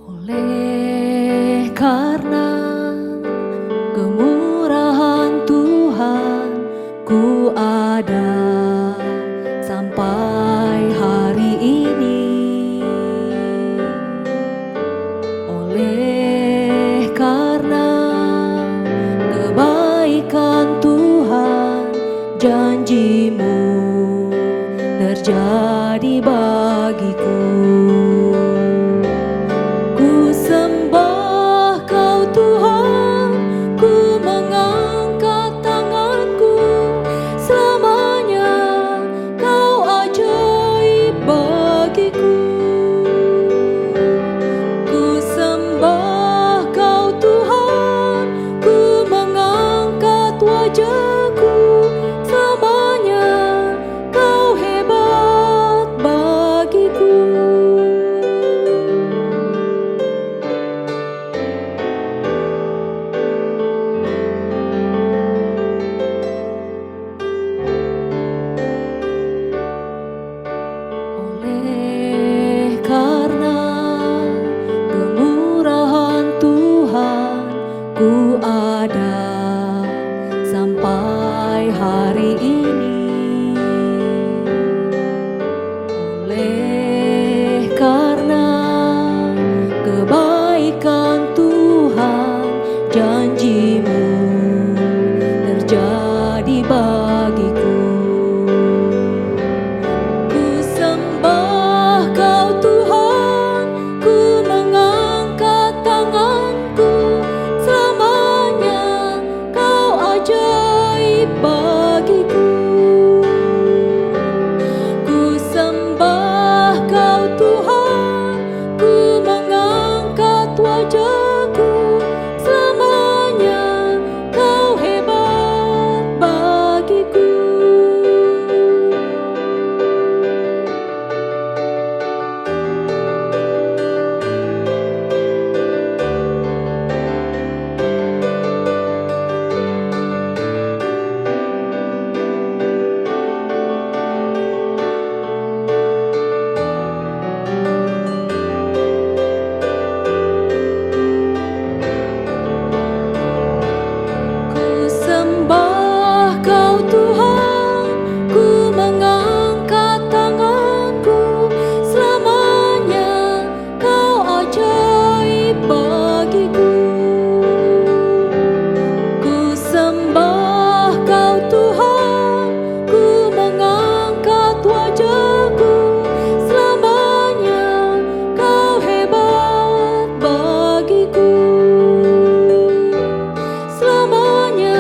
Oleh karena kemurahan Tuhan, ku ada sampai hari ini. Oleh karena kebaikan Tuhan, janji-Mu terjadi bagiku. Ku sembah Kau Tuhan, ku mengangkat tanganku. Selamanya Kau ajaib bagiku. Ku sembah Kau Tuhan, ku mengangkat wajahku. Selamanya Kau hebat bagiku. Oleh karena kemurahan Tuhan, ku ada sampai hari ini. Oleh karena kebaikan Tuhan, janji-Mu terjadi bagiku. Ku sembah Kau Tuhan, ku mengangkat tanganku. Selamanya Kau ajaib bagiku. Ku sembah Kau Tuhan, ku mengangkat wajahku. Selamanya Kau hebat bagiku. Ku sembah Kau Tuhan, ku mengangkat tanganku. Selamanya Kau ajaib bagiku. Ku sembah Kau Tuhan, ku mengangkat wajahku. Selamanya Kau hebat bagiku. Selamanya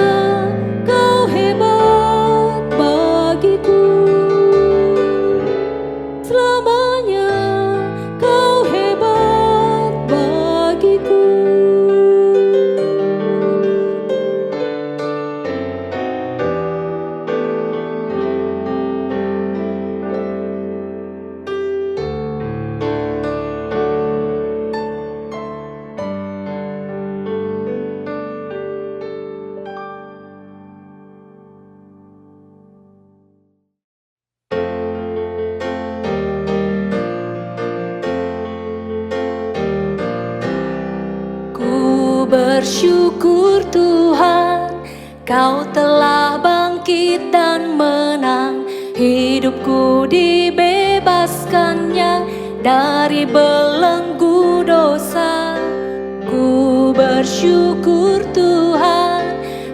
Kau hebat bagiku. Selamanya Kau hebat bagiku. Ku bersyukur Tuhan, Kau telah bangkit dan menang. Hidupku dibebaskannya dari belenggu dosa. Ku bersyukur Tuhan,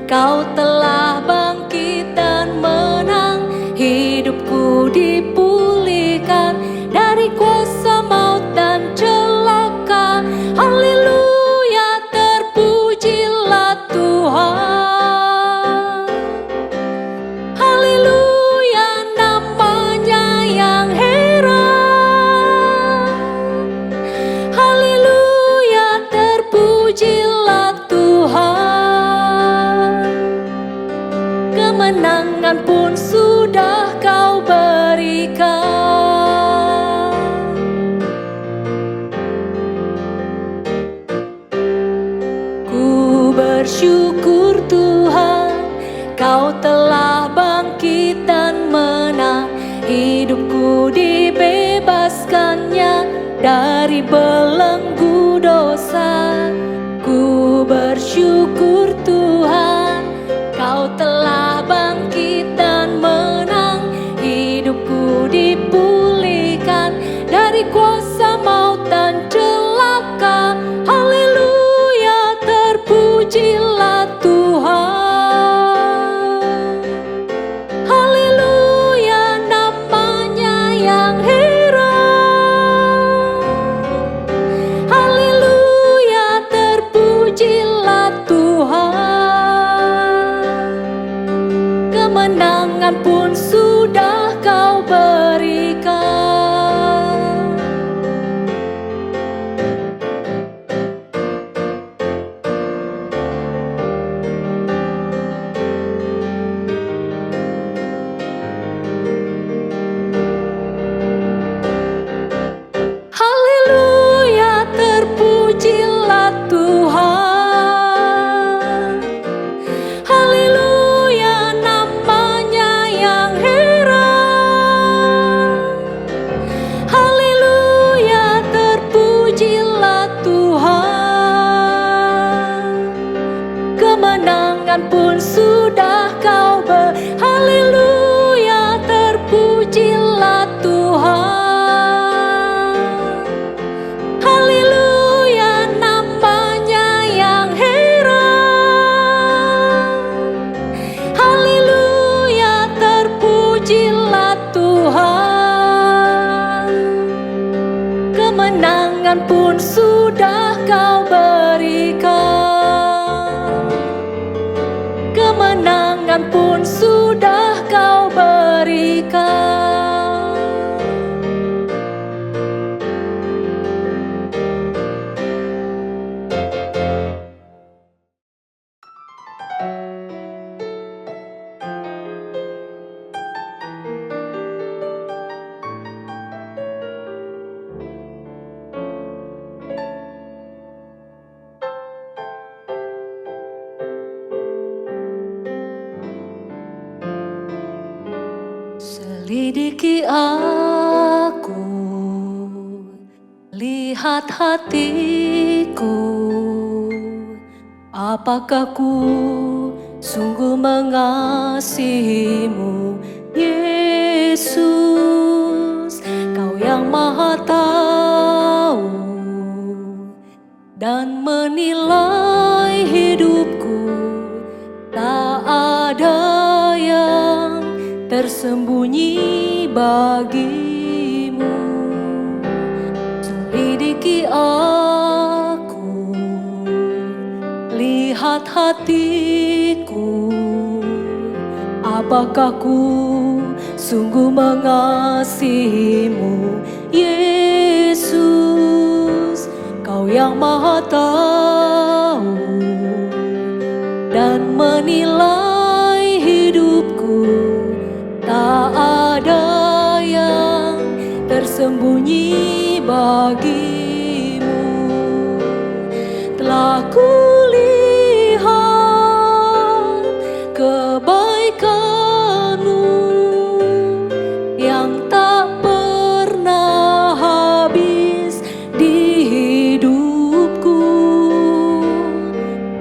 Kau telah bangkit dan menang. Hidupku dipulihkan dari kuasa maut dan celaka. Haleluya, terpujilah Tuhan. Haleluya, namanya yang heran. Haleluya, terpujilah Tuhan. Kemenangan pun sudah Kau berikan. Ku bersyukur Tuhan, Kau telah bangkit dan menang. Hidupku dibebaskannya dari belenggu dosa. syukur Tuhan, Kau telah bangkit dan menang. Hidupku dipulihkan dari kuasa maut dan celaka. Haleluya, terpujilah Tuhan. Haleluya, namanya yang heran. Haleluya, terpujilah Tuhan. Kemenangan pun sudah Kau berikan. Haleluya, terpujilah Tuhan. Haleluya, namanya yang heran. Haleluya, terpujilah Tuhan. Kemenangan pun sudah Kau Haleluya, terpujilah Tuhan. Haleluya, namanya yang heran. Haleluya, terpujilah Tuhan. Kemenangan pun sudah Kau berikan. Kemenangan pun sudah Kau berikan. Selidiki aku, lihat hatiku, apakah ku sungguh mengasihimu, Yesus. Kau yang Maha tahu dan menilai hidupku, tak ada yang tersembunyi bagimu. Selidiki aku, lihat hatiku, apakah ku sungguh mengasihimu, Yesus. Kau yang Maha tahu dan menilai hidupku, tak ada yang tersembunyi bagimu. Telah kulihat kebaikan-Mu yang tak pernah habis di hidupku.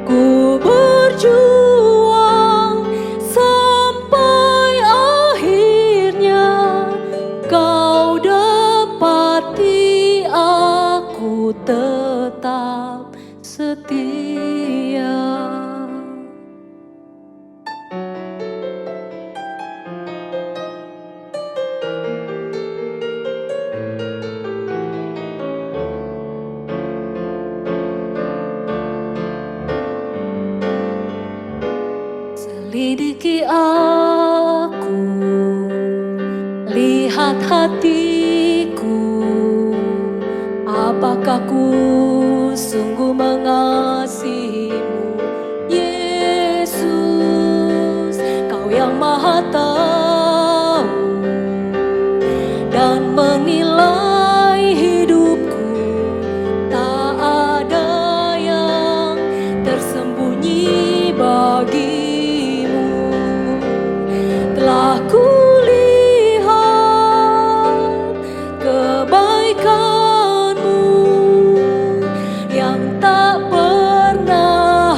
Ku berjuang sampai akhirnya Kau dapati aku tetap setia. Selidiki aku, lihat hatiku, apakah ku sungguh mengasihimu, Yesus. Kau yang Maha tahu dan menilai hidupku, tak ada yang tersembunyi bagimu. Telah kulihat kebaikan-Mu yang tak pernah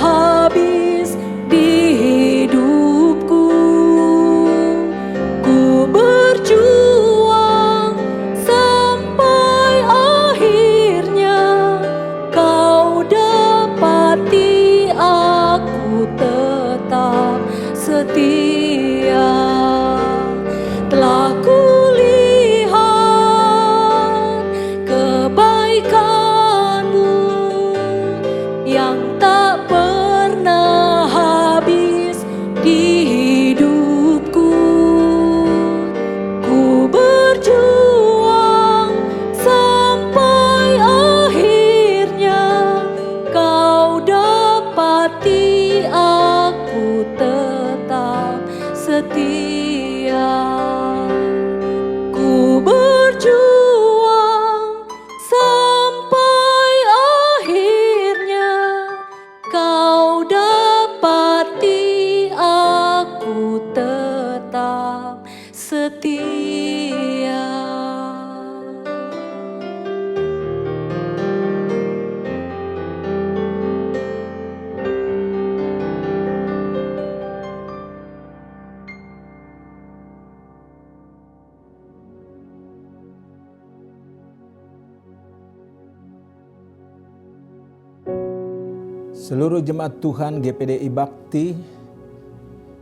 Seluruh jemaat Tuhan GPDI Bakti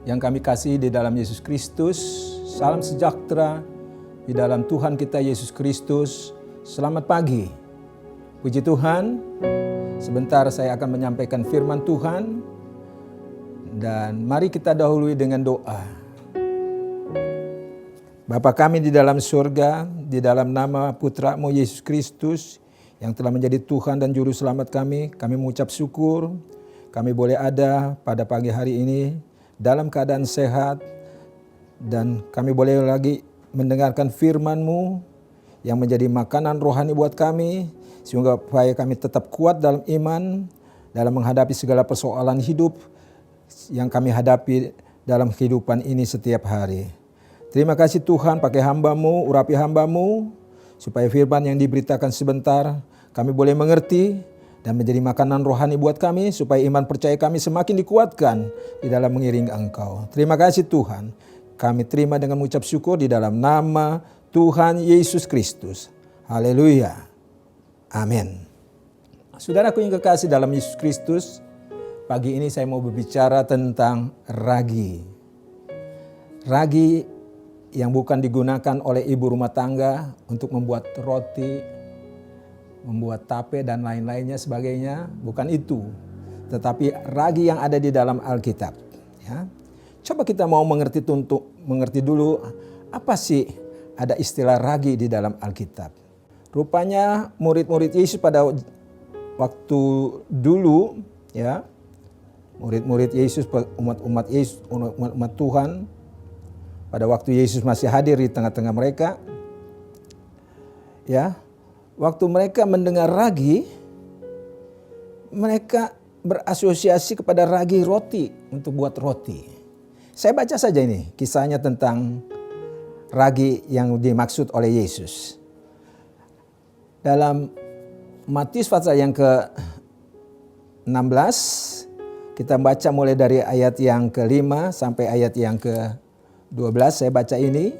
yang kami kasih di dalam Yesus Kristus, salam sejahtera di dalam Tuhan kita Yesus Kristus. Selamat pagi. Puji Tuhan, sebentar saya akan menyampaikan firman Tuhan dan mari kita dahului dengan doa. Bapa kami di dalam surga, di dalam nama Putra-Mu Yesus Kristus yang telah menjadi Tuhan dan Juru Selamat kami mengucap syukur kami boleh ada pada pagi hari ini dalam keadaan sehat dan kami boleh lagi mendengarkan firman-Mu yang menjadi makanan rohani buat kami sehingga supaya kami tetap kuat dalam iman dalam menghadapi segala persoalan hidup yang kami hadapi dalam kehidupan ini setiap hari. Terima kasih Tuhan, pakai hamba-Mu, urapi hamba-Mu supaya firman yang diberitakan sebentar kami boleh mengerti dan menjadi makanan rohani buat kami supaya iman percaya kami semakin dikuatkan di dalam mengiring Engkau. Terima kasih Tuhan. Kami terima dengan mengucap syukur di dalam nama Tuhan Yesus Kristus. Haleluya. Amin. Saudaraku yang kekasih dalam Yesus Kristus, pagi ini saya mau berbicara tentang ragi. Ragi yang bukan digunakan oleh ibu rumah tangga untuk membuat roti, membuat tape dan lain-lainnya sebagainya, bukan itu. Tetapi ragi yang ada di dalam Alkitab. Ya. Coba kita mau mengerti dulu apa sih ada istilah ragi di dalam Alkitab. Rupanya murid-murid Yesus pada waktu dulu, ya, murid-murid Yesus, umat Yesus, umat Tuhan, pada waktu Yesus masih hadir di tengah-tengah mereka, ya. Waktu mereka mendengar ragi, mereka berasosiasi kepada ragi roti untuk buat roti. Saya baca saja ini kisahnya tentang ragi yang dimaksud oleh Yesus. Dalam Matius pasal yang ke-16, kita baca mulai dari ayat yang ke-5 sampai ayat yang ke-12. Saya baca ini.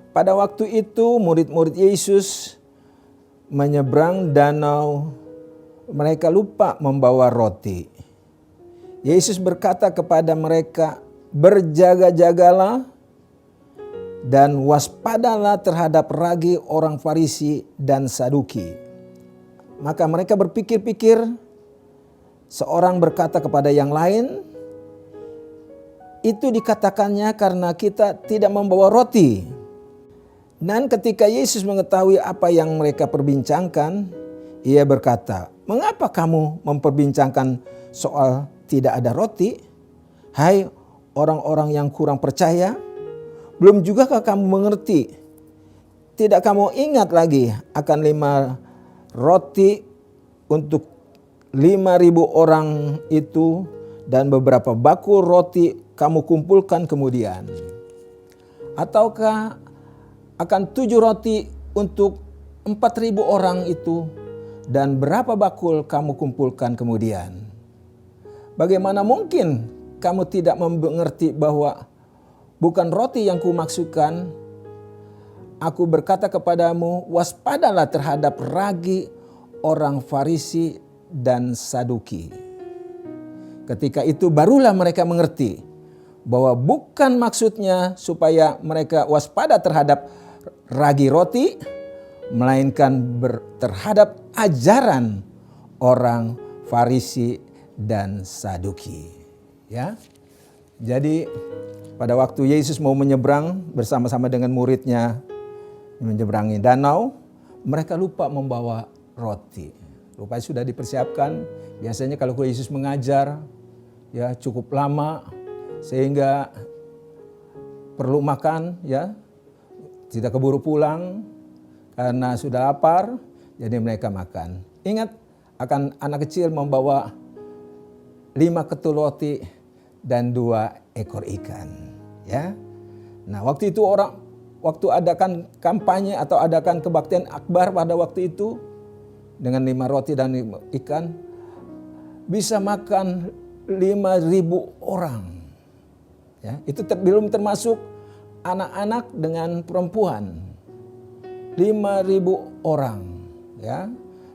Pada waktu itu murid-murid Yesus menyeberang danau, mereka lupa membawa roti. Yesus berkata kepada mereka, "Berjaga-jagalah dan waspadalah terhadap ragi orang Farisi dan Saduki." Maka mereka berpikir-pikir, seorang berkata kepada yang lain, "Itu dikatakannya karena kita tidak membawa roti." Dan ketika Yesus mengetahui apa yang mereka perbincangkan, ia berkata, "Mengapa kamu memperbincangkan soal tidak ada roti? Hai orang-orang yang kurang percaya, belum jugakah kamu mengerti? Tidak kamu ingat lagi akan 5 roti untuk 5.000 orang itu dan beberapa bakul roti kamu kumpulkan kemudian? Ataukah akan 7 roti untuk 4.000 orang itu dan berapa bakul kamu kumpulkan kemudian? Bagaimana mungkin kamu tidak mengerti bahwa bukan roti yang kumaksudkan? Aku berkata kepadamu, waspadalah terhadap ragi orang Farisi dan Saduki." Ketika itu barulah mereka mengerti bahwa bukan maksudnya supaya mereka waspada terhadap ragi roti, melainkan terhadap ajaran orang Farisi dan Saduki. Ya, jadi pada waktu Yesus mau menyeberang bersama-sama dengan muridnya menyeberangi danau, mereka lupa membawa roti. Rupanya sudah dipersiapkan. Biasanya kalau Yesus mengajar, ya cukup lama sehingga perlu makan, ya. Tidak keburu pulang karena sudah lapar, jadi mereka makan. Ingat akan anak kecil membawa 5 ketul roti dan 2 ekor ikan. Ya. Nah waktu itu waktu adakan kampanye atau adakan kebaktian akbar pada waktu itu dengan 5 roti dan 5 ikan bisa makan 5.000 orang. Ya, itu belum termasuk anak-anak dengan perempuan. 5.000 orang. Ya,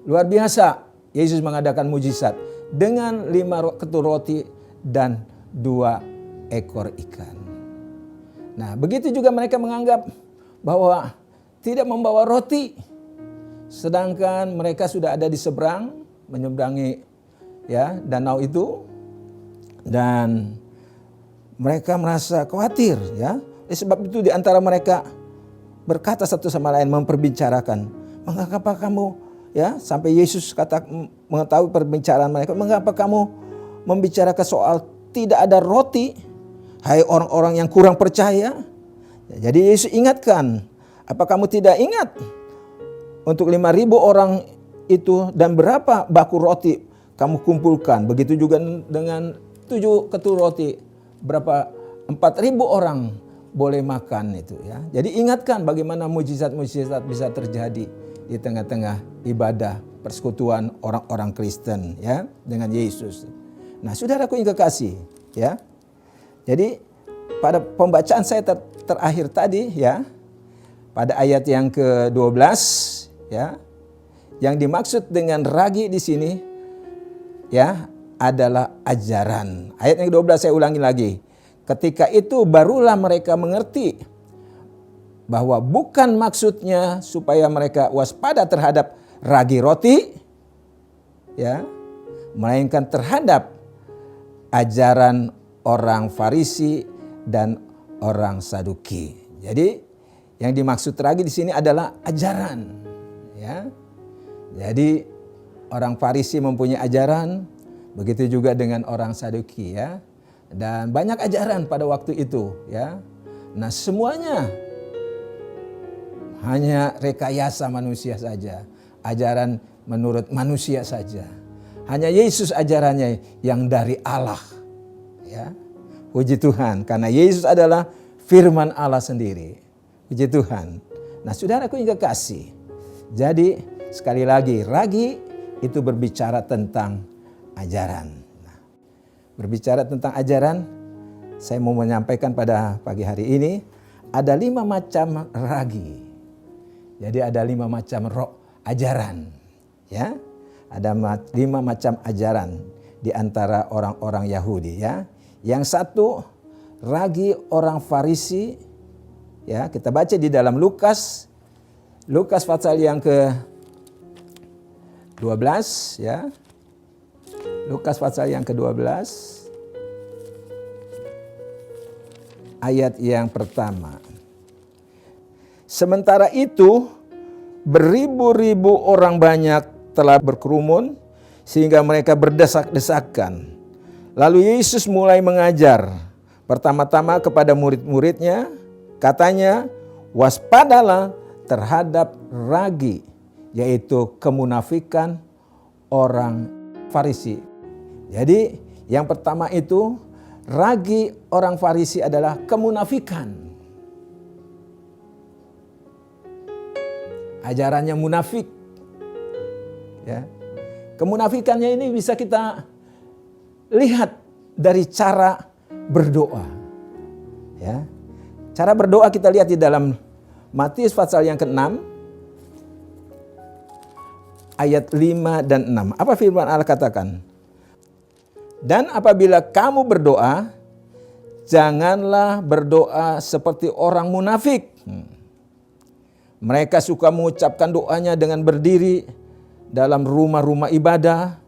luar biasa. Yesus mengadakan mujizat. dengan 5 ketul roti dan 2 ekor ikan. Nah, begitu juga mereka menganggap bahwa tidak membawa roti, sedangkan mereka sudah ada di seberang, menyeberangi danau itu, dan mereka merasa khawatir ya. Sebab itu di antara mereka berkata satu sama lain, memperbicarakan, mengapa kamu sampai Yesus mengetahui perbincangan mereka, mengapa kamu membicarakan soal tidak ada roti, hai orang-orang yang kurang percaya. Jadi Yesus ingatkan, apa kamu tidak ingat untuk 5.000 orang itu dan berapa baku roti kamu kumpulkan? Begitu juga dengan 7 ketul roti, berapa 4.000 orang boleh makan itu ya. Jadi ingatkan bagaimana mujizat-mujizat bisa terjadi di tengah-tengah ibadah persekutuan orang-orang Kristen ya dengan Yesus. Nah, saudaraku yang kekasih ya. Jadi pada pembacaan saya terakhir tadi ya, pada ayat yang ke-12 ya, yang dimaksud dengan ragi di sini ya adalah ajaran. Ayat yang ke-12 saya ulangi lagi. Ketika itu barulah mereka mengerti bahwa bukan maksudnya supaya mereka waspada terhadap ragi roti ya, melainkan terhadap ajaran orang Farisi dan orang Saduki. Jadi yang dimaksud ragi di sini adalah ajaran ya. Jadi orang Farisi mempunyai ajaran, begitu juga dengan orang Saduki ya. Dan banyak ajaran pada waktu itu ya. Nah, semuanya hanya rekayasa manusia saja. Ajaran menurut manusia saja. Hanya Yesus ajarannya yang dari Allah. Ya. Puji Tuhan, karena Yesus adalah firman Allah sendiri. Puji Tuhan. Nah, saudaraku yang kekasih. Jadi sekali lagi, ragi itu berbicara tentang ajaran. Nah, berbicara tentang ajaran, saya mau menyampaikan pada pagi hari ini ada 5 macam ragi. Jadi ada 5 macam ajaran, ya. Ada 5 macam ajaran di antara orang-orang Yahudi, ya. Yang satu, ragi orang Farisi, ya. Kita baca di dalam Lukas pasal yang ke-12, ya. Lukas pasal yang ke-12 ayat yang pertama. Sementara itu beribu-ribu orang banyak telah berkerumun sehingga mereka berdesak-desakan. Lalu Yesus mulai mengajar pertama-tama kepada murid-muridnya, katanya, waspadalah terhadap ragi, yaitu kemunafikan orang Farisi. Jadi yang pertama itu, ragi orang Farisi adalah kemunafikan. Ajarannya munafik. Ya. Kemunafikannya ini bisa kita lihat dari cara berdoa. Ya. Cara berdoa kita lihat di dalam Matius pasal yang ke-6 ayat 5 dan 6. Apa firman Allah katakan? Dan apabila kamu berdoa, janganlah berdoa seperti orang munafik. Mereka suka mengucapkan doanya dengan berdiri dalam rumah-rumah ibadah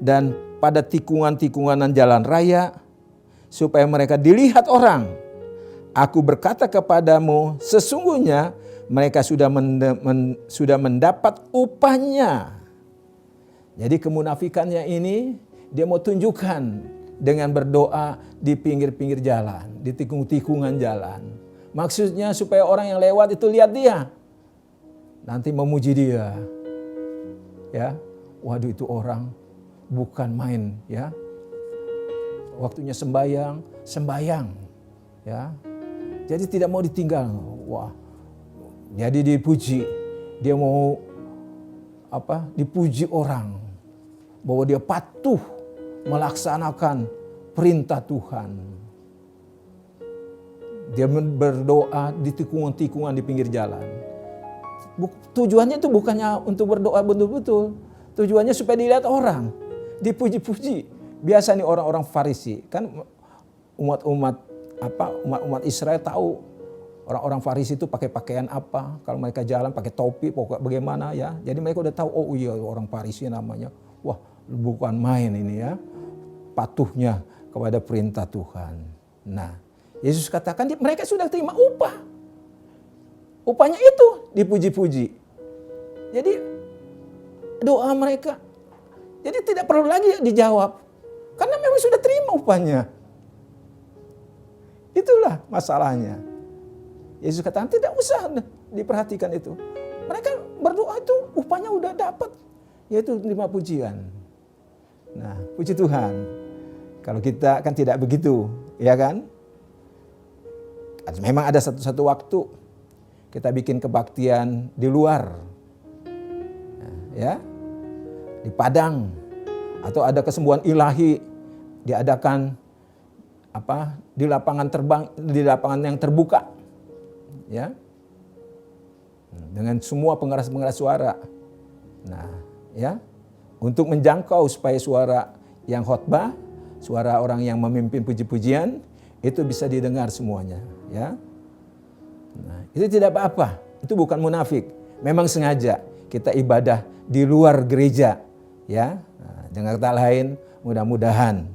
dan pada tikungan-tikungan jalan raya, supaya mereka dilihat orang. Aku berkata kepadamu, sesungguhnya mereka sudah mendapat upahnya. Jadi kemunafikannya ini dia mau tunjukkan dengan berdoa di pinggir-pinggir jalan, di tikung-tikungan jalan. Maksudnya supaya orang yang lewat itu lihat dia, nanti memuji dia. Ya, waduh itu orang bukan main ya. Waktunya sembahyang, ya. Jadi tidak mau ditinggal. Wah. Jadi dipuji. Dia mau dipuji orang bahwa dia patuh melaksanakan perintah Tuhan. Dia berdoa di tikungan-tikungan di pinggir jalan. Tujuannya itu bukannya untuk berdoa betul-betul. Tujuannya supaya dilihat orang. dipuji-puji. Biasa nih orang-orang Farisi, kan umat Israel tahu orang-orang Farisi itu pakai pakaian apa, kalau mereka jalan pakai topi, pokoknya bagaimana ya. Jadi mereka udah tahu, oh iya orang Farisi namanya, wah bukan main ini ya, patuhnya kepada perintah Tuhan. Nah, Yesus katakan mereka sudah terima upah. Upahnya itu dipuji-puji. Jadi doa mereka, jadi tidak perlu lagi dijawab. Karena memang sudah terima upahnya. Itulah masalahnya. Yesus katakan tidak usah diperhatikan itu. Mereka berdoa itu upahnya udah dapat. Yaitu terima pujian. Nah, puji Tuhan. Kalau kita kan tidak begitu, ya kan? Memang ada satu waktu kita bikin kebaktian di luar, ya, di padang, atau ada kesembuhan ilahi diadakan di lapangan terbang, di lapangan yang terbuka, ya, dengan semua pengeras suara. Nah, ya, untuk menjangkau supaya suara yang khotbah, suara orang yang memimpin puji-pujian itu bisa didengar semuanya, ya. Nah, itu tidak apa-apa, itu bukan munafik. Memang sengaja kita ibadah di luar gereja, ya. Nah, dengan kata lain, mudah-mudahan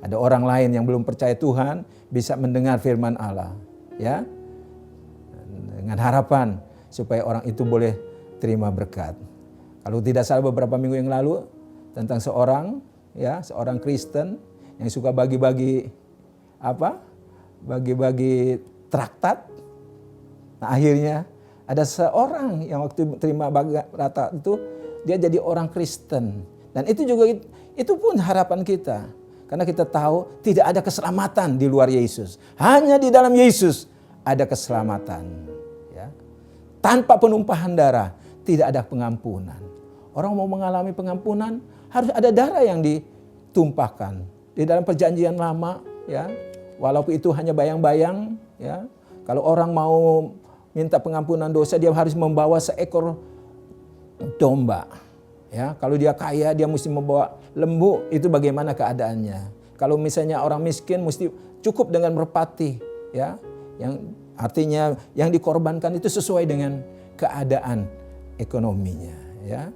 ada orang lain yang belum percaya Tuhan bisa mendengar firman Allah, ya. Dengan harapan supaya orang itu boleh terima berkat. Kalau tidak salah beberapa minggu yang lalu tentang seorang Kristen yang suka bagi-bagi bagi-bagi traktat. Nah, akhirnya ada seorang yang waktu terima rata itu dia jadi orang Kristen. Dan itu juga itu pun harapan kita. Karena kita tahu tidak ada keselamatan di luar Yesus. Hanya di dalam Yesus ada keselamatan. Ya. Tanpa penumpahan darah tidak ada pengampunan. Orang mau mengalami pengampunan harus ada darah yang ditumpahkan. Di dalam perjanjian lama, ya, walaupun itu hanya bayang-bayang, ya, kalau orang mau minta pengampunan dosa dia harus membawa seekor domba. Ya, kalau dia kaya dia mesti membawa lembu, itu bagaimana keadaannya. Kalau misalnya orang miskin mesti cukup dengan merpati, ya. Yang artinya yang dikorbankan itu sesuai dengan keadaan ekonominya, ya.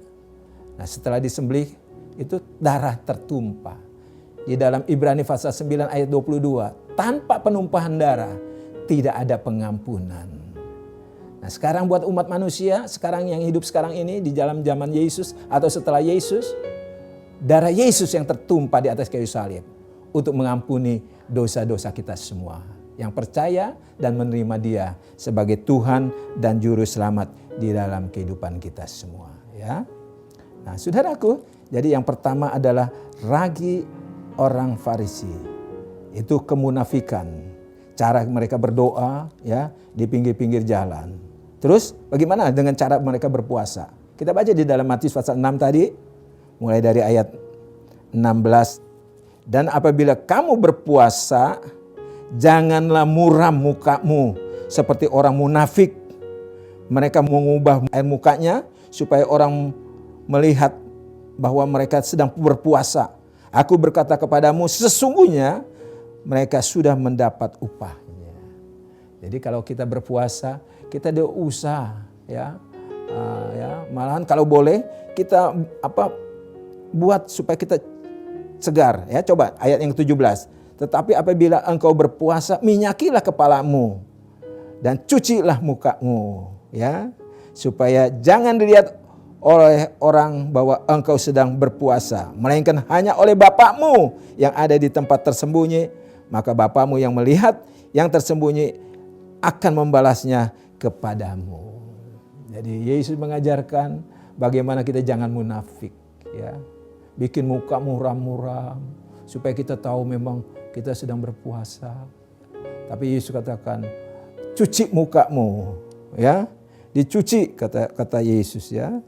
Nah, setelah disembelih itu darah tertumpah. Di dalam Ibrani pasal 9 ayat 22, tanpa penumpahan darah tidak ada pengampunan. Nah, sekarang buat umat manusia, sekarang yang hidup sekarang ini di dalam zaman Yesus atau setelah Yesus, darah Yesus yang tertumpah di atas kayu salib untuk mengampuni dosa-dosa kita semua. Yang percaya dan menerima Dia sebagai Tuhan dan Juru Selamat di dalam kehidupan kita semua. Ya. Nah, saudaraku, jadi yang pertama adalah ragi orang Farisi. Itu kemunafikan. Cara mereka berdoa, ya, di pinggir-pinggir jalan. Terus bagaimana dengan cara mereka berpuasa? Kita baca di dalam Matius pasal 6 tadi, mulai dari ayat 16. Dan apabila kamu berpuasa, janganlah muram mukamu seperti orang munafik. Mereka mengubah air mukanya supaya orang melihat bahwa mereka sedang berpuasa. Aku berkata kepadamu, sesungguhnya mereka sudah mendapat upahnya. Jadi kalau kita berpuasa, kita ada usaha, ya, malahan kalau boleh kita buat supaya kita segar, ya. Coba ayat yang 17. Tetapi apabila engkau berpuasa, minyakilah kepalamu dan cucilah mukamu, ya, supaya jangan dilihat oleh orang bahwa engkau sedang berpuasa, melainkan hanya oleh Bapakmu yang ada di tempat tersembunyi. Maka Bapakmu yang melihat yang tersembunyi akan membalasnya kepadamu. Jadi Yesus mengajarkan bagaimana kita jangan munafik, ya. Bikin muka muram-muram supaya kita tahu memang kita sedang berpuasa. Tapi Yesus katakan, cuci mukamu, ya. Dicuci kata Yesus, ya.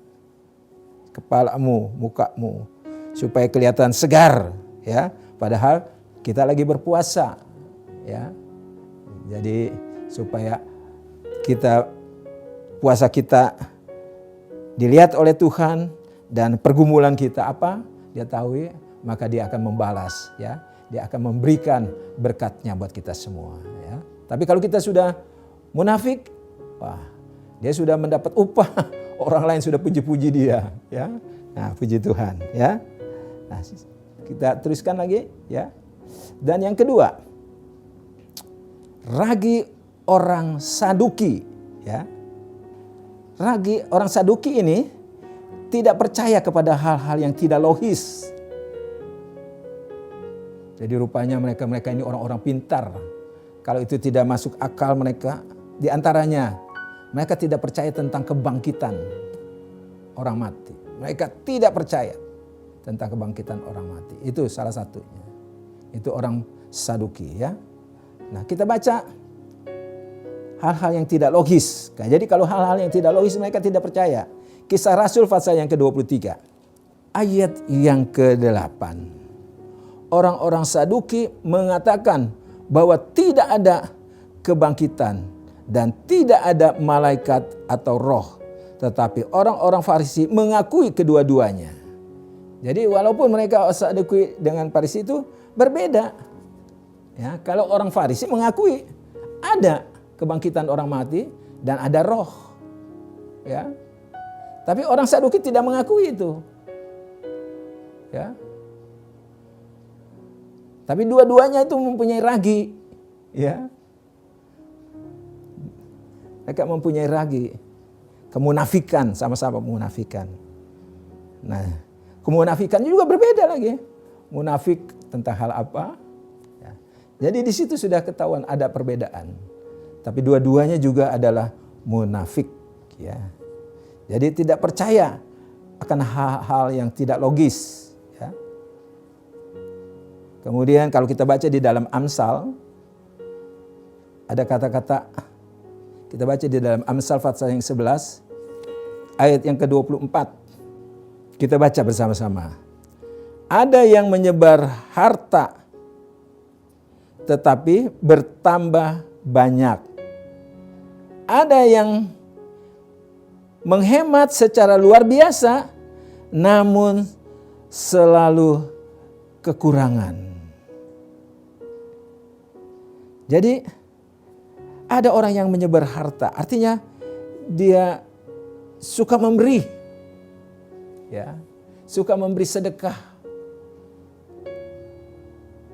Kepalamu, mukamu supaya kelihatan segar, ya. Padahal kita lagi berpuasa, ya. Jadi supaya puasa kita dilihat oleh Tuhan dan pergumulan kita apa? Dia tahu, ya, maka Dia akan membalas, ya. Dia akan memberikan berkat-Nya buat kita semua, ya. Tapi kalau kita sudah munafik, wah, dia sudah mendapat upah, orang lain sudah puji-puji dia, ya. Nah, puji Tuhan, ya. Nah, kita teruskan lagi, ya. Dan yang kedua, ragi orang Saduki, ya. Ragi orang Saduki ini tidak percaya kepada hal-hal yang tidak logis. Jadi rupanya mereka ini orang-orang pintar. Kalau itu tidak masuk akal mereka, di antaranya mereka tidak percaya tentang kebangkitan orang mati. Mereka tidak percaya tentang kebangkitan orang mati. Itu salah satunya. Itu orang Saduki, ya. Nah, kita baca hal-hal yang tidak logis. Jadi kalau hal-hal yang tidak logis mereka tidak percaya. Kisah Rasul pasal yang ke-23. Ayat yang ke-8. Orang-orang Saduki mengatakan bahwa tidak ada kebangkitan dan tidak ada malaikat atau roh. Tetapi orang-orang Farisi mengakui kedua-duanya. Jadi walaupun mereka Saduki dengan Farisi itu berbeda. Ya, kalau orang Farisi mengakui ada kebangkitan orang mati dan ada roh. Ya. Tapi orang Saduki tidak mengakui itu. Ya. Tapi dua-duanya itu mempunyai ragi. Ya. Mereka mempunyai ragi. Kemunafikan, sama-sama memunafikan. Nah, kemunafikan juga berbeda lagi. Munafik tentang hal apa? Ya. Jadi di situ sudah ketahuan ada perbedaan. Tapi dua-duanya juga adalah munafik. Ya. Jadi tidak percaya akan hal-hal yang tidak logis. Ya. Kemudian kalau kita baca di dalam Amsal, ada kata-kata, kita baca di dalam Amsal pasal yang 11, ayat yang ke-24. Kita baca bersama-sama. Ada yang menyebar harta, tetapi bertambah banyak. Ada yang menghemat secara luar biasa, namun selalu kekurangan. Jadi ada orang yang menyebar harta, artinya dia suka memberi, ya, suka memberi sedekah,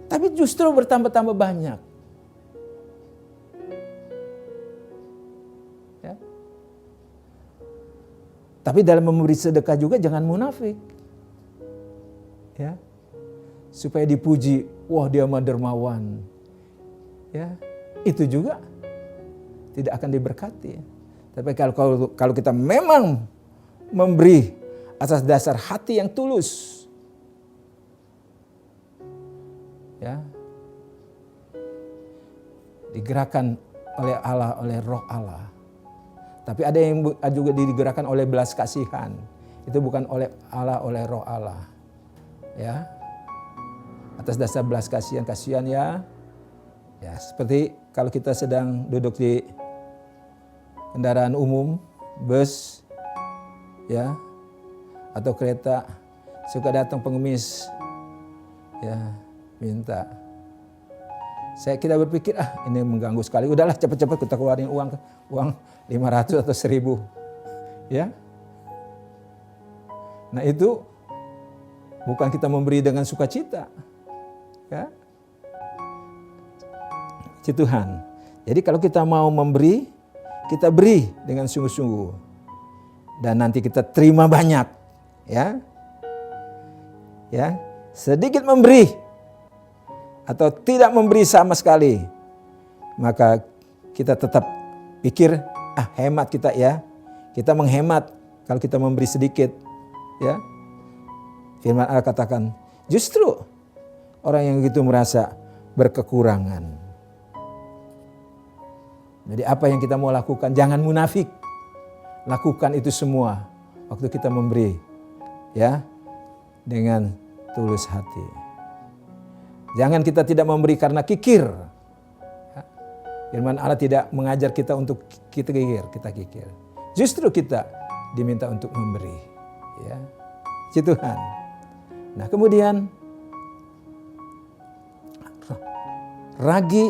tapi justru bertambah-tambah banyak. Ya. Tapi dalam memberi sedekah juga jangan munafik, ya, supaya dipuji, wah dia mah dermawan, ya, itu juga tidak akan diberkati. Tapi kalau kita memang memberi atas dasar hati yang tulus, ya, digerakkan oleh Allah, oleh Roh Allah. Tapi ada yang juga digerakkan oleh belas kasihan. Itu bukan oleh Allah, oleh Roh Allah. Ya, atas dasar belas kasihan ya. Ya, seperti kalau kita sedang duduk di kendaraan umum, bus, ya, atau kereta, suka datang pengemis, ya, minta. Kita berpikir, ini mengganggu sekali. Udahlah cepat-cepat kita keluarin uang 500 atau 1000, ya. Nah itu bukan kita memberi dengan sukacita, ya. Puji Tuhan. Jadi kalau kita mau memberi, kita beri dengan sungguh-sungguh. Dan nanti kita terima banyak. Ya. Ya, sedikit memberi atau tidak memberi sama sekali, maka kita tetap pikir, hemat kita ya. Kita menghemat kalau kita memberi sedikit. Ya. Firman Allah katakan, justru orang yang begitu merasa berkekurangan. Jadi apa yang kita mau lakukan, jangan munafik. Lakukan itu semua waktu kita memberi, ya, dengan tulus hati. Jangan kita tidak memberi karena kikir. Firman Allah tidak mengajar kita untuk kita kikir. Justru kita diminta untuk memberi, ya. Puji Tuhan. Nah, kemudian ragi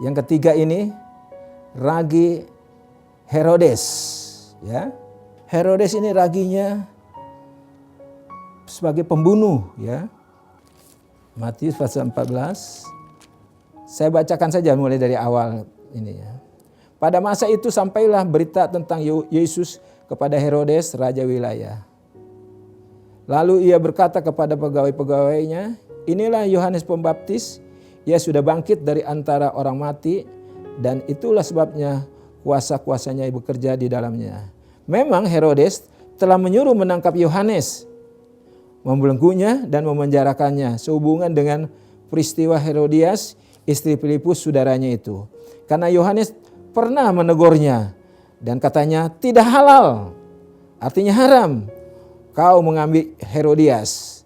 yang ketiga ini, ragi Herodes. Ya, Herodes ini raginya sebagai pembunuh. Ya, Matius pasal 14. Saya bacakan saja mulai dari awal ini ya. Pada masa itu sampailah berita tentang Yesus kepada Herodes, raja wilayah. Lalu ia berkata kepada pegawai-pegawainya, inilah Yohanes Pembaptis, ia sudah bangkit dari antara orang mati, dan itulah sebabnya kuasa-kuasanya bekerja di dalamnya. Memang Herodes telah menyuruh menangkap Yohanes, membelenggunya dan memenjarakannya sehubungan dengan peristiwa Herodias, istri Filipus saudaranya itu. Karena Yohanes pernah menegurnya dan katanya tidak halal, artinya haram, kau mengambil Herodias.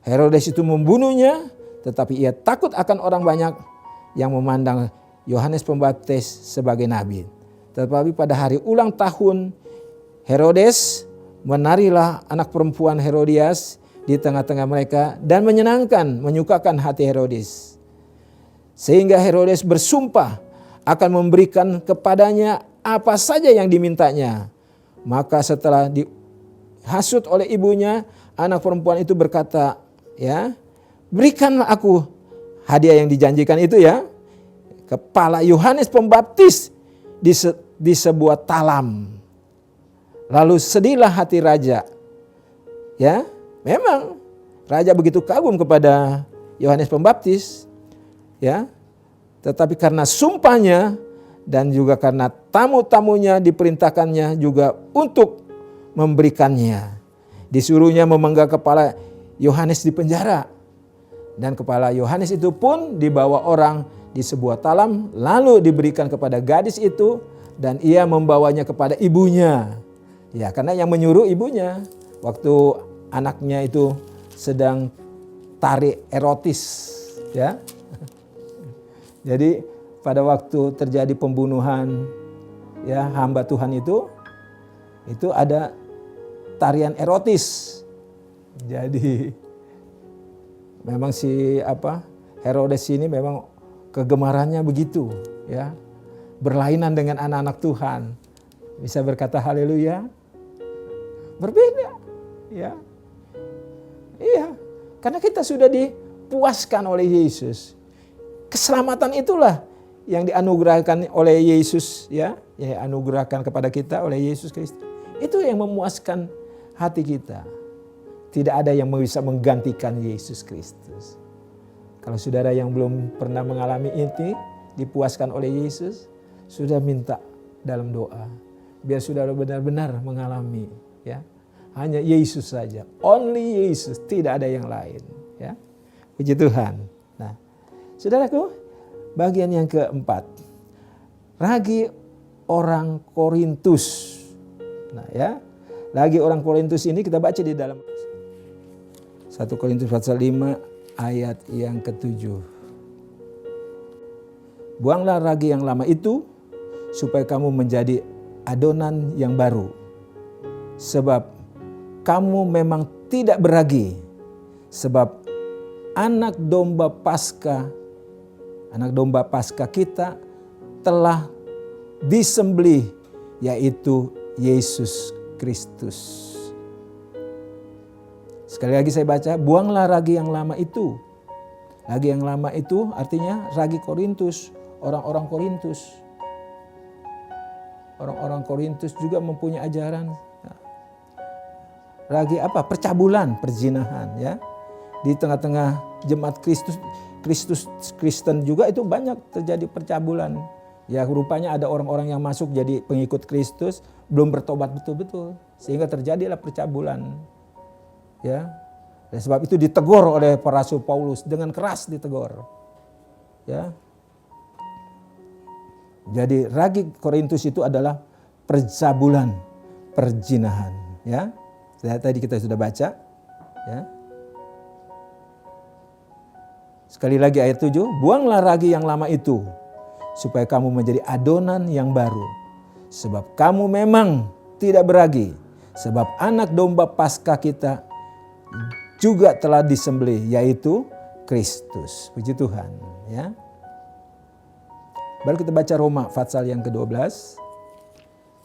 Herodes itu membunuhnya, tetapi ia takut akan orang banyak yang memandang Yohanes Pembaptis sebagai nabi. Tetapi pada hari ulang tahun Herodes, menarilah anak perempuan Herodias di tengah-tengah mereka dan menyukakan hati Herodes. Sehingga Herodes bersumpah akan memberikan kepadanya apa saja yang dimintanya. Maka setelah dihasut oleh ibunya, anak perempuan itu berkata, ya, berikanlah aku hadiah yang dijanjikan itu ya, kepala Yohanes Pembaptis di sebuah talam. Lalu sedihlah hati raja. Ya, memang raja begitu kagum kepada Yohanes Pembaptis. Ya, tetapi karena sumpahnya dan juga karena tamu-tamunya diperintahkannya juga untuk memberikannya. Disuruhnya memenggal kepala Yohanes di penjara. Dan kepala Yohanes itu pun dibawa orang di sebuah talam lalu diberikan kepada gadis itu dan ia membawanya kepada ibunya. Ya, karena yang menyuruh ibunya waktu anaknya itu sedang tarik erotis, ya. Jadi pada waktu terjadi pembunuhan ya hamba Tuhan itu ada tarian erotis. Jadi memang Herodes ini memang kegemarannya begitu ya. Berlainan dengan anak-anak Tuhan. Bisa berkata haleluya? Berbeda ya. Iya, karena kita sudah dipuaskan oleh Yesus. Keselamatan itulah yang dianugerahkan oleh Yesus ya, yang anugerahkan kepada kita oleh Yesus Kristus. Itu yang memuaskan hati kita. Tidak ada yang bisa menggantikan Yesus Kristus. Kalau saudara yang belum pernah mengalami ini, dipuaskan oleh Yesus, sudah minta dalam doa. Biar saudara benar-benar mengalami ya. Hanya Yesus saja. Only Yesus, tidak ada yang lain ya. Puji Tuhan. Nah, saudaraku, bagian yang keempat. Ragi orang Korintus. Nah ya, lagi orang Korintus ini kita baca di dalam 1 Korintus pasal 5 ayat yang ke-7. Buanglah ragi yang lama itu supaya kamu menjadi adonan yang baru. Sebab kamu memang tidak beragi. Sebab anak domba Paskah kita telah disembelih, yaitu Yesus Kristus. Sekali lagi saya baca, buanglah ragi yang lama itu. Ragi yang lama itu artinya ragi Korintus, orang-orang Korintus. Orang-orang Korintus juga mempunyai ajaran ragi apa? Percabulan, perzinahan ya. Di tengah-tengah jemaat Kristen juga itu banyak terjadi percabulan. Ya rupanya ada orang-orang yang masuk jadi pengikut Kristus belum bertobat betul-betul sehingga terjadilah percabulan. Ya. Dan sebab itu ditegur oleh para rasul Paulus dengan keras ditegur. Ya. Jadi ragi Korintus itu adalah percabulan, perzinahan, ya. Tadi kita sudah baca, ya. Sekali lagi ayat 7, buanglah ragi yang lama itu supaya kamu menjadi adonan yang baru. Sebab kamu memang tidak beragi, sebab anak domba Paskah kita juga telah disembelih, yaitu Kristus. Puji Tuhan, ya. Baru kita baca Roma pasal yang ke-12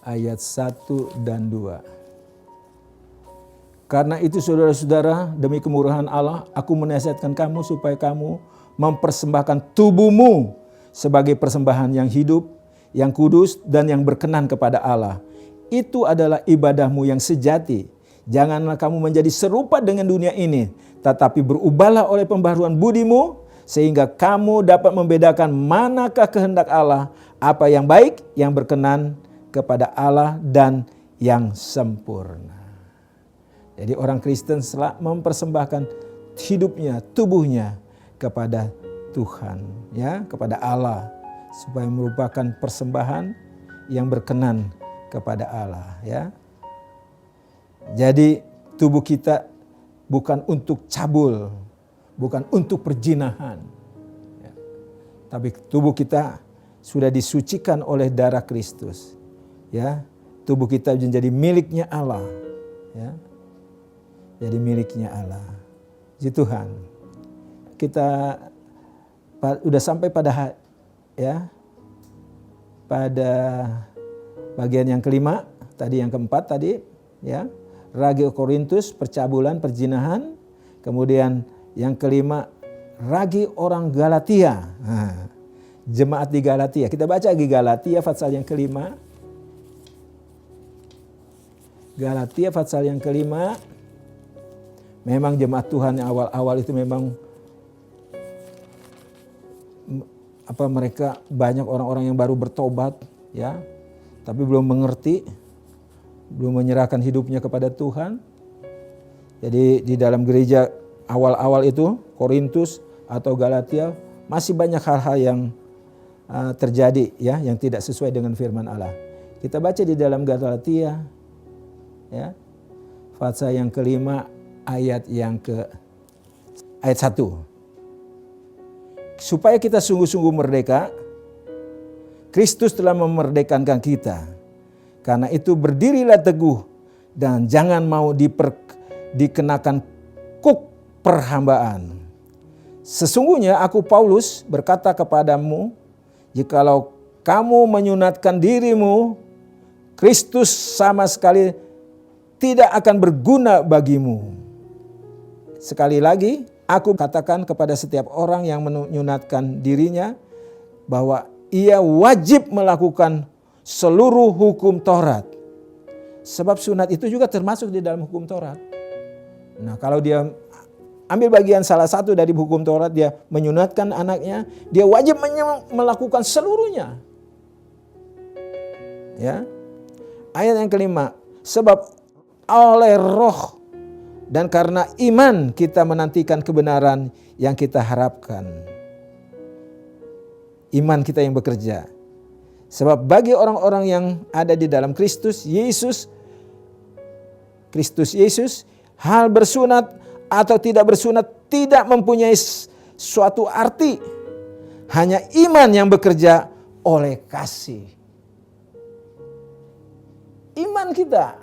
ayat 1 dan 2. Karena itu saudara-saudara, demi kemurahan Allah, aku menasihatkan kamu supaya kamu mempersembahkan tubuhmu sebagai persembahan yang hidup, yang kudus dan yang berkenan kepada Allah. Itu adalah ibadahmu yang sejati. Janganlah kamu menjadi serupa dengan dunia ini, tetapi berubahlah oleh pembaharuan budimu, sehingga kamu dapat membedakan manakah kehendak Allah, apa yang baik, yang berkenan kepada Allah dan yang sempurna. Jadi orang Kristen mempersembahkan hidupnya, tubuhnya kepada Tuhan, ya, kepada Allah, supaya merupakan persembahan yang berkenan kepada Allah, ya. Jadi tubuh kita bukan untuk cabul, bukan untuk perjinahan, ya. Tapi tubuh kita sudah disucikan oleh darah Kristus, ya. Tubuh kita menjadi miliknya Allah, ya. Jadi miliknya Allah. Puji Tuhan. Kita udah sampai pada pada bagian yang kelima, tadi yang keempat tadi, ya. Ragi Korintus, percabulan, perjinahan. Kemudian yang kelima, ragi orang Galatia. Nah, jemaat di Galatia. Kita baca lagi Galatia pasal yang kelima. Galatia pasal yang kelima. Memang jemaat Tuhan yang awal-awal itu memang mereka banyak orang-orang yang baru bertobat, ya. Tapi belum mengerti, belum menyerahkan hidupnya kepada Tuhan. Jadi di dalam gereja awal-awal itu, Korintus atau Galatia, masih banyak hal-hal yang terjadi, ya, yang tidak sesuai dengan firman Allah. Kita baca di dalam Galatia, ya, pasal yang kelima ayat 1. Supaya kita sungguh-sungguh merdeka, Kristus telah memerdekakan kita. Karena itu berdirilah teguh dan jangan mau dikenakan kuk perhambaan. Sesungguhnya aku Paulus berkata kepadamu, jikalau kamu menyunatkan dirimu, Kristus sama sekali tidak akan berguna bagimu. Sekali lagi, aku katakan kepada setiap orang yang menyunatkan dirinya bahwa ia wajib melakukan seluruh hukum Taurat. Sebab sunat itu juga termasuk di dalam hukum Taurat. Nah, kalau dia ambil bagian salah satu dari hukum Taurat, dia menyunatkan anaknya, dia wajib melakukan seluruhnya. Ya. Ayat yang kelima, sebab oleh Roh dan karena iman kita menantikan kebenaran yang kita harapkan. Iman kita yang bekerja. Sebab bagi orang-orang yang ada di dalam Kristus Yesus, hal bersunat atau tidak bersunat tidak mempunyai suatu arti. Hanya iman yang bekerja oleh kasih. Iman kita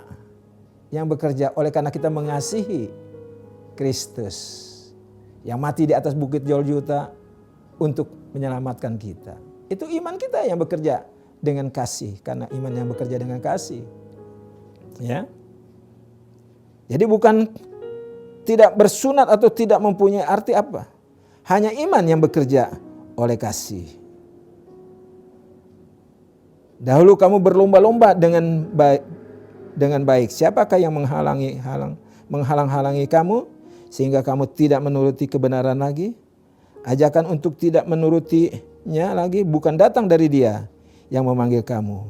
yang bekerja oleh karena kita mengasihi Kristus yang mati di atas bukit Golgota untuk menyelamatkan kita. Itu iman kita yang bekerja dengan kasih, karena iman yang bekerja dengan kasih. Ya. Jadi bukan tidak bersunat atau tidak mempunyai arti apa. Hanya iman yang bekerja oleh kasih. Dahulu kamu berlomba-lomba dengan baik. Siapakah yang menghalang-halangi kamu sehingga kamu tidak menuruti kebenaran lagi? Ajakan untuk tidak menurutinya lagi bukan datang dari Dia yang memanggil kamu.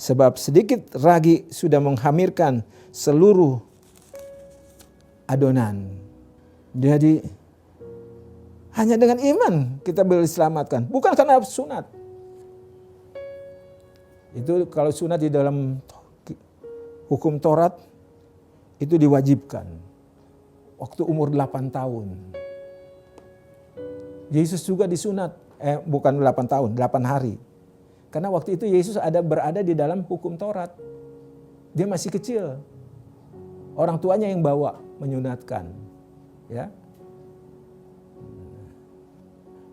Sebab sedikit ragi sudah menghamirkan seluruh adonan. Jadi hanya dengan iman kita boleh diselamatkan, bukan karena sunat. Itu kalau sunat di dalam hukum Taurat itu diwajibkan waktu umur 8 tahun. Yesus juga disunat, bukan 8 tahun, 8 hari. Karena waktu itu Yesus berada di dalam hukum Taurat. Dia masih kecil. Orang tuanya yang bawa menyunatkan. Ya.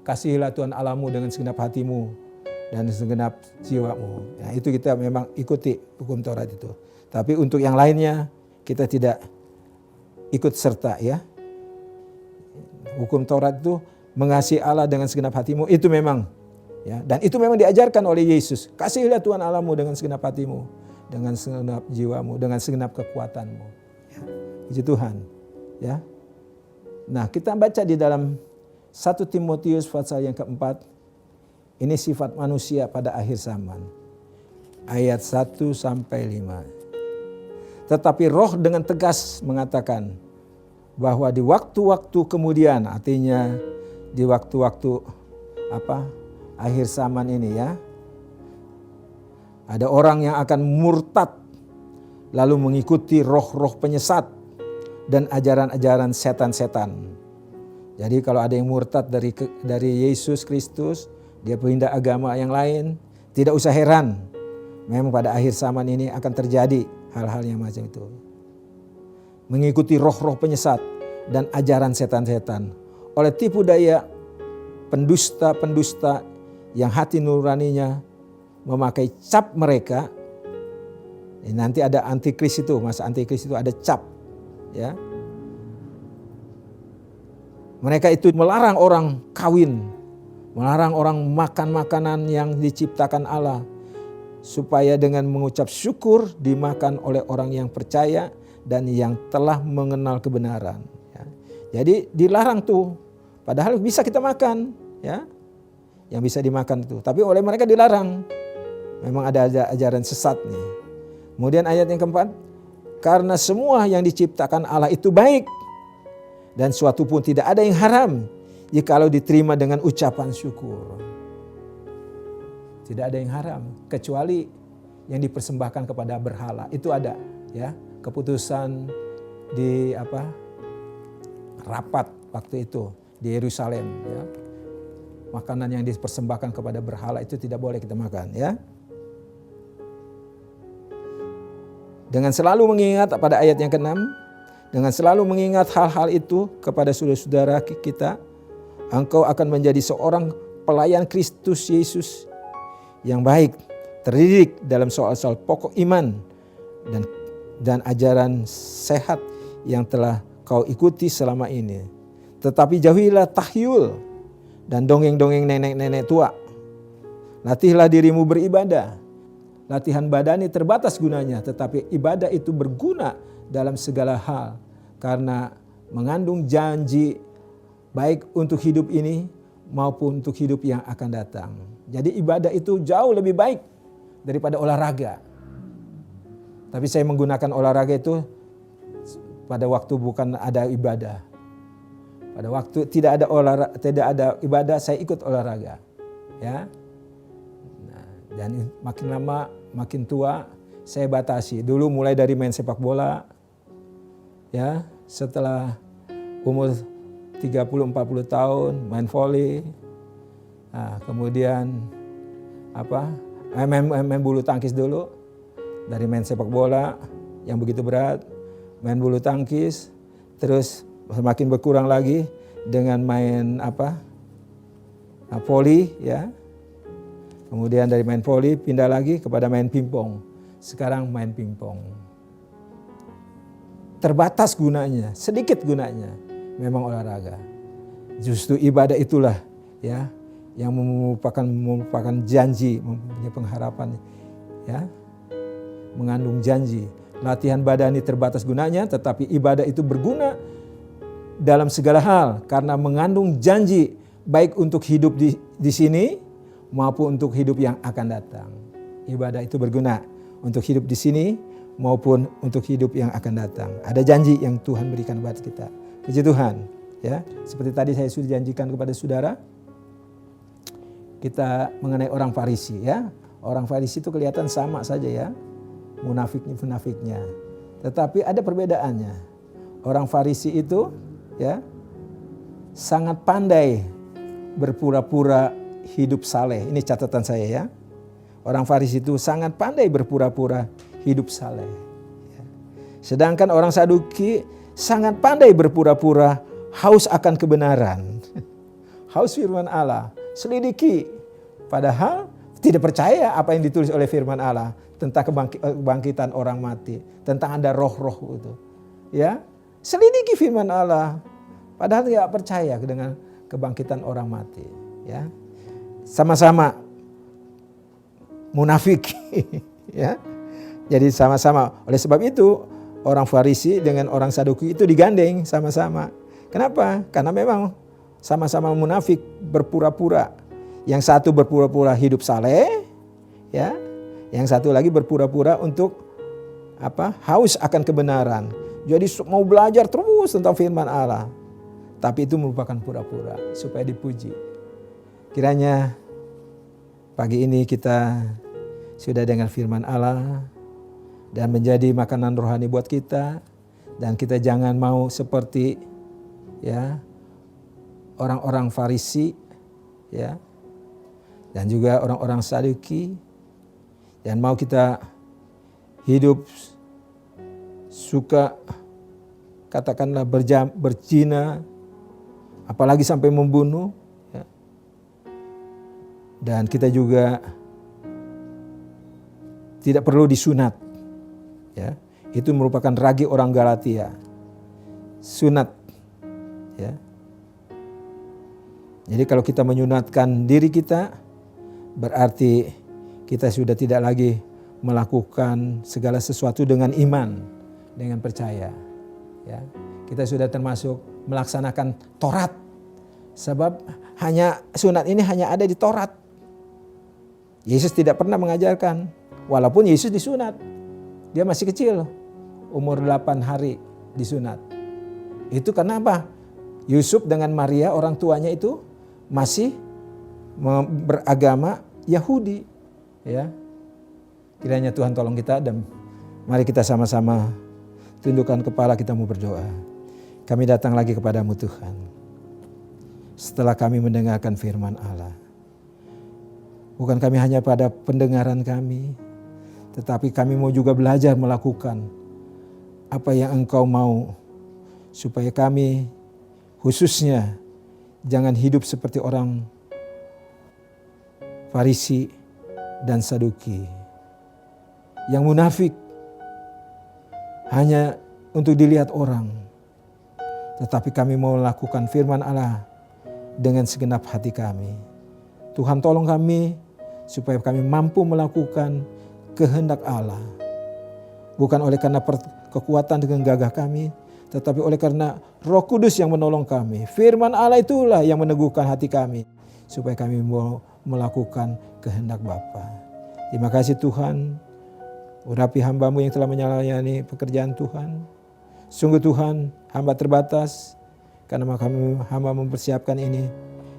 kasihilah Tuhan Allahmu dengan segenap hatimu dan segenap jiwamu. Nah, itu kita memang ikuti hukum Taurat itu. Tapi untuk yang lainnya kita tidak ikut serta ya. Hukum Taurat itu mengasihi Allah dengan segenap hatimu, itu memang ya, dan itu memang diajarkan oleh Yesus. Kasihilah Tuhan Allahmu dengan segenap hatimu, dengan segenap jiwamu, dengan segenap kekuatanmu. Ya. Puji Tuhan. Ya. Nah, kita baca di dalam 1 Timotius pasal yang keempat. Ini sifat manusia pada akhir zaman. Ayat 1 sampai 5. Tetapi Roh dengan tegas mengatakan bahwa di waktu-waktu kemudian, artinya di waktu-waktu akhir zaman ini ya, ada orang yang akan murtad lalu mengikuti roh-roh penyesat dan ajaran-ajaran setan-setan. Jadi kalau ada yang murtad dari Yesus Kristus, dia pindah agama yang lain, tidak usah heran. Memang pada akhir zaman ini akan terjadi hal-hal yang macam itu. Mengikuti roh-roh penyesat dan ajaran setan-setan. Oleh tipu daya pendusta-pendusta yang hati nuraninya memakai cap mereka. Nanti ada antikris itu, masa antikris itu ada cap. Ya. Mereka itu melarang orang kawin, melarang orang makan makanan yang diciptakan Allah, supaya dengan mengucap syukur dimakan oleh orang yang percaya dan yang telah mengenal kebenaran. Ya. Jadi dilarang tuh, padahal bisa kita makan, ya, yang bisa dimakan itu. Tapi oleh mereka dilarang. Memang ada ajaran sesat nih. Kemudian ayat yang keempat, karena semua yang diciptakan Allah itu baik, dan suatu pun tidak ada yang haram jikalau diterima dengan ucapan syukur. Tidak ada yang haram kecuali yang dipersembahkan kepada berhala. Itu ada ya, keputusan di rapat waktu itu di Yerusalem ya. Makanan yang dipersembahkan kepada berhala itu tidak boleh kita makan ya. Dengan selalu mengingat pada ayat yang ke-6, dengan selalu mengingat hal-hal itu kepada saudara-saudara kita, engkau akan menjadi seorang pelayan Kristus Yesus yang baik, terdidik dalam soal-soal pokok iman dan ajaran sehat yang telah kau ikuti selama ini. Tetapi jauhilah tahyul dan dongeng-dongeng nenek-nenek tua. Latihlah dirimu beribadah. Latihan badani terbatas gunanya, tetapi ibadah itu berguna dalam segala hal karena mengandung janji baik untuk hidup ini maupun untuk hidup yang akan datang. Jadi ibadah itu jauh lebih baik daripada olahraga. Tapi saya menggunakan olahraga itu pada waktu bukan ada ibadah. Pada waktu tidak ada ibadah, saya ikut olahraga. Ya. Nah, dan makin lama makin tua saya batasi. Dulu mulai dari main sepak bola. Ya, setelah umur 30-40 tahun main volley. Nah, kemudian main bulu tangkis dulu. Dari main sepak bola yang begitu berat, main bulu tangkis, terus semakin berkurang lagi dengan main volley ya. Kemudian dari main volley pindah lagi kepada main pingpong. Sekarang main pingpong. Terbatas gunanya, sedikit gunanya memang olahraga. Justru ibadah itulah ya yang merupakan janji, mempunyai pengharapan ya. Mengandung janji. Latihan badani terbatas gunanya, tetapi ibadah itu berguna dalam segala hal karena mengandung janji baik untuk hidup di sini maupun untuk hidup yang akan datang. Ibadah itu berguna untuk hidup di sini maupun untuk hidup yang akan datang. Ada janji yang Tuhan berikan buat kita. Puji Tuhan, ya. Seperti tadi saya sudah janjikan kepada saudara, kita mengenai orang Farisi, ya. Orang Farisi itu kelihatan sama saja ya, munafiknya. Tetapi ada perbedaannya. Orang Farisi itu ya sangat pandai berpura-pura hidup saleh. Ini catatan saya ya. Orang Farisi itu sangat pandai berpura-pura hidup saleh. Sedangkan orang Saduki sangat pandai berpura-pura haus akan kebenaran. haus firman Allah, selidiki. Padahal tidak percaya apa yang ditulis oleh firman Allah tentang kebangkitan orang mati, tentang ada roh-roh itu. Ya, selidiki firman Allah. Padahal tidak percaya dengan kebangkitan orang mati. Ya, sama-sama munafik. Ya, jadi sama-sama. Oleh sebab itu orang Farisi dengan orang Saduki itu digandeng sama-sama. Kenapa? Karena memang sama-sama munafik, berpura-pura. Yang satu berpura-pura hidup saleh, ya. Yang satu lagi berpura-pura untuk haus akan kebenaran. Jadi mau belajar terus tentang firman Allah. Tapi itu merupakan pura-pura supaya dipuji. Kiranya pagi ini kita sudah dengar firman Allah dan menjadi makanan rohani buat kita, dan kita jangan mau seperti orang-orang Farisi, ya, dan juga orang-orang Saduki. Dan mau kita hidup suka katakanlah berzina, apalagi sampai membunuh, ya. Dan kita juga tidak perlu disunat, ya. Itu merupakan ragi orang Galatia, sunat, ya. Jadi kalau kita menyunatkan diri kita, berarti kita sudah tidak lagi melakukan segala sesuatu dengan iman, dengan percaya. Ya, kita sudah termasuk melaksanakan Taurat, sebab sunat ini hanya ada di Taurat. Yesus tidak pernah mengajarkan, walaupun Yesus disunat, dia masih kecil, umur 8 hari disunat. Itu karena apa? Yusuf dengan Maria orang tuanya itu masih beragama Yahudi, ya. Kiranya Tuhan tolong kita, dan mari kita sama-sama tundukkan kepala, kita mau berdoa. Kami datang lagi kepadamu Tuhan. Setelah kami mendengarkan firman Allah, bukan kami hanya pada pendengaran kami, tetapi kami mau juga belajar melakukan apa yang Engkau mau, supaya kami khususnya jangan hidup seperti orang Farisi dan Saduki yang munafik hanya untuk dilihat orang. Tetapi kami mau melakukan firman Allah dengan segenap hati kami. Tuhan tolong kami supaya kami mampu melakukan kehendak Allah. Bukan oleh karena kekuatan dengan gagah kami, tetapi oleh karena Roh Kudus yang menolong kami. Firman Allah itulah yang meneguhkan hati kami, supaya kami mau melakukan kehendak Bapa. Terima kasih Tuhan. Urapi hamba-Mu yang telah melayani pekerjaan Tuhan. Sungguh Tuhan, hamba terbatas, karena hamba mempersiapkan ini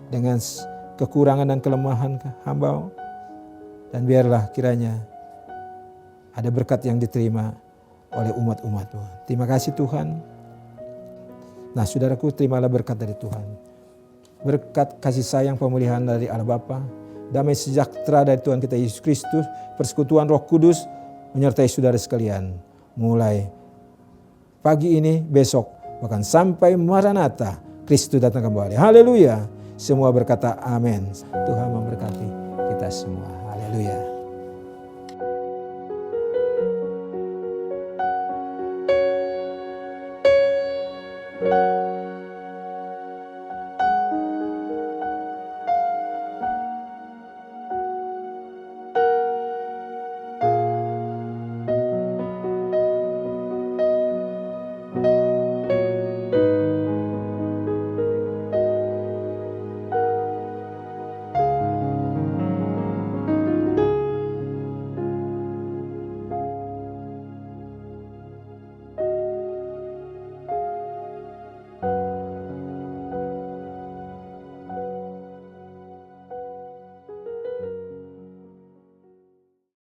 dengan kekurangan dan kelemahan hamba. Dan biarlah kiranya ada berkat yang diterima oleh umat-umat-Mu. Terima kasih Tuhan. Nah saudaraku, terimalah berkat dari Tuhan. Berkat kasih sayang pemulihan dari Allah Bapa, damai sejahtera dari Tuhan kita Yesus Kristus, persekutuan Roh Kudus menyertai saudara sekalian. Mulai pagi ini, besok, bahkan sampai Maranatha, Kristus datang kembali. Haleluya. Semua berkata amin. Tuhan memberkati kita semua. Haleluya.